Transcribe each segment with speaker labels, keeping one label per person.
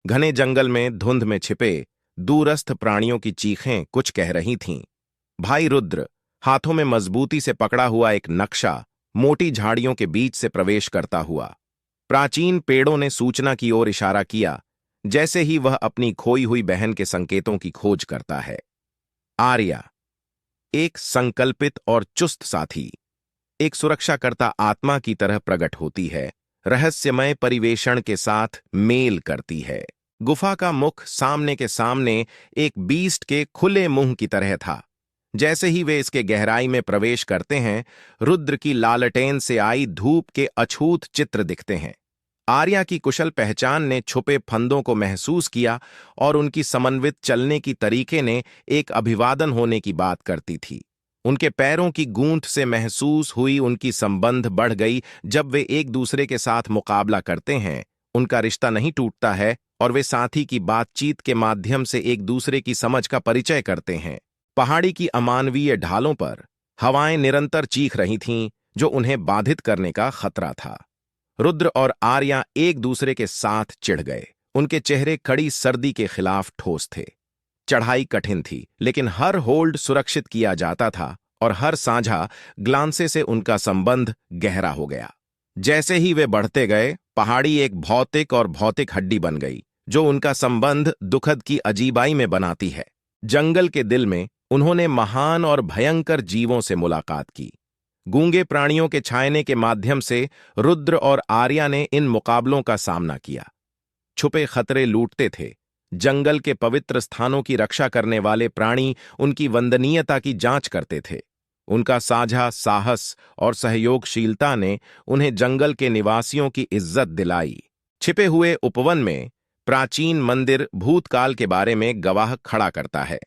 Speaker 1: घने जंगल में धुंध में छिपे दूरस्थ प्राणियों की चीखें कुछ कह रही थीं। भाई रुद्र हाथों में मजबूती से पकड़ा हुआ एक नक्शा मोटी झाड़ियों के बीच से प्रवेश करता हुआ। प्राचीन पेड़ों ने सूचना की ओर इशारा किया, जैसे ही वह अपनी खोई हुई बहन के संकेतों की खोज करता है। आर्या, एक संकल्पित और चुस्त साथी, एक सुरक्षाकर्ता आत्मा की तरह प्रकट होती है, रहस्यमय परिवेषण के साथ मेल करती है। गुफा का मुख सामने के सामने एक बीस्ट के खुले मुंह की तरह था। जैसे ही वे इसके गहराई में प्रवेश करते हैं, रुद्र की लालटेन से आई धूप के अछूत चित्र दिखते हैं। आर्या की कुशल पहचान ने छुपे फंदों को महसूस किया और उनकी समन्वित चलने की तरीके ने एक अभिवादन होने की बात करती थी। उनके पैरों की गूंथ से महसूस हुई उनकी संबंध बढ़ गई। जब वे एक दूसरे के साथ मुकाबला करते हैं, उनका रिश्ता नहीं टूटता है और वे साथी की बातचीत के माध्यम से एक दूसरे की समझ का परिचय करते हैं। पहाड़ी की अमानवीय ढालों पर हवाएं निरंतर चीख रही थीं, जो उन्हें बाधित करने का खतरा था। रुद्र और आर्या एक दूसरे के साथ चिढ़ गए। उनके चेहरे कड़ी सर्दी के खिलाफ ठोस थे। चढ़ाई कठिन थी, लेकिन हर होल्ड सुरक्षित किया जाता था और हर साझा ग्लांसे से उनका संबंध गहरा हो गया। जैसे ही वे बढ़ते गए, पहाड़ी एक भौतिक और भौतिक हड्डी बन गई, जो उनका संबंध दुखद की अजीबाई में बनाती है। जंगल के दिल में उन्होंने महान और भयंकर जीवों से मुलाकात की। गूंगे प्राणियों के छायने के माध्यम से रुद्र और आर्या ने इन मुकाबलों का सामना किया। छुपे खतरे लूटते थे। जंगल के पवित्र स्थानों की रक्षा करने वाले प्राणी उनकी वंदनीयता की जांच करते थे। उनका साझा साहस और सहयोगशीलता ने उन्हें जंगल के निवासियों की इज्जत दिलाई। छिपे हुए उपवन में प्राचीन मंदिर भूतकाल के बारे में गवाह खड़ा करता है।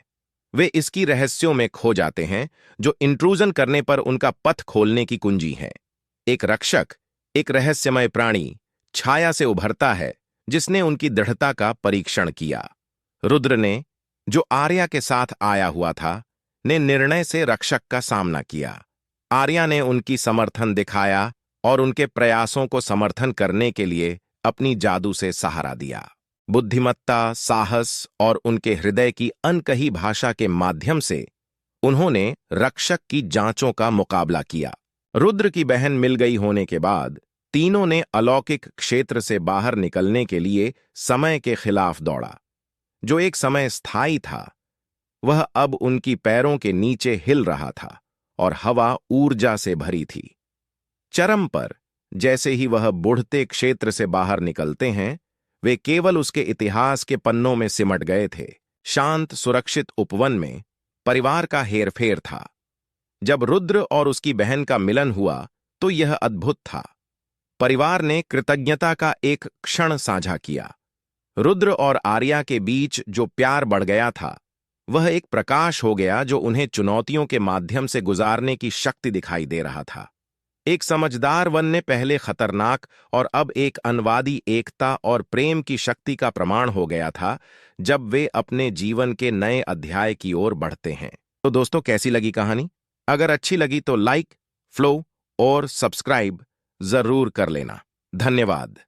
Speaker 1: वे इसकी रहस्यों में खो जाते हैं, जो इंट्रूजन करने पर उनका पथ खोलने की कुंजी है। एक रक्षक, एक रहस्यमय प्राणी छाया से उभरता है, जिसने उनकी दृढ़ता का परीक्षण किया। रुद्र ने, जो आर्या के साथ आया हुआ था, ने निर्णय से रक्षक का सामना किया। आर्या ने उनकी समर्थन दिखाया और उनके प्रयासों को समर्थन करने के लिए अपनी जादू से सहारा दिया। बुद्धिमत्ता, साहस और उनके हृदय की अनकही भाषा के माध्यम से उन्होंने रक्षक की जांचों का मुकाबला किया। रुद्र की बहन मिल गई होने के बाद तीनों ने अलौकिक क्षेत्र से बाहर निकलने के लिए समय के खिलाफ दौड़ा। जो एक समय स्थायी था, वह अब उनकी पैरों के नीचे हिल रहा था और हवा ऊर्जा से भरी थी। चरम पर, जैसे ही वह बुढ़ते क्षेत्र से बाहर निकलते हैं, वे केवल उसके इतिहास के पन्नों में सिमट गए थे। शांत सुरक्षित उपवन में परिवार का हेरफेर था। जब रुद्र और उसकी बहन का मिलन हुआ तो यह अद्भुत था। परिवार ने कृतज्ञता का एक क्षण साझा किया। रुद्र और आर्या के बीच जो प्यार बढ़ गया था, वह एक प्रकाश हो गया जो उन्हें चुनौतियों के माध्यम से गुजारने की शक्ति दिखाई दे रहा था। एक समझदार वन ने पहले खतरनाक और अब एक अनवादी एकता और प्रेम की शक्ति का प्रमाण हो गया था, जब वे अपने जीवन के नए अध्याय की ओर बढ़ते हैं। तो दोस्तों, कैसी लगी कहानी? अगर अच्छी लगी तो लाइक, फॉलो और सब्सक्राइब जरूर कर लेना। धन्यवाद।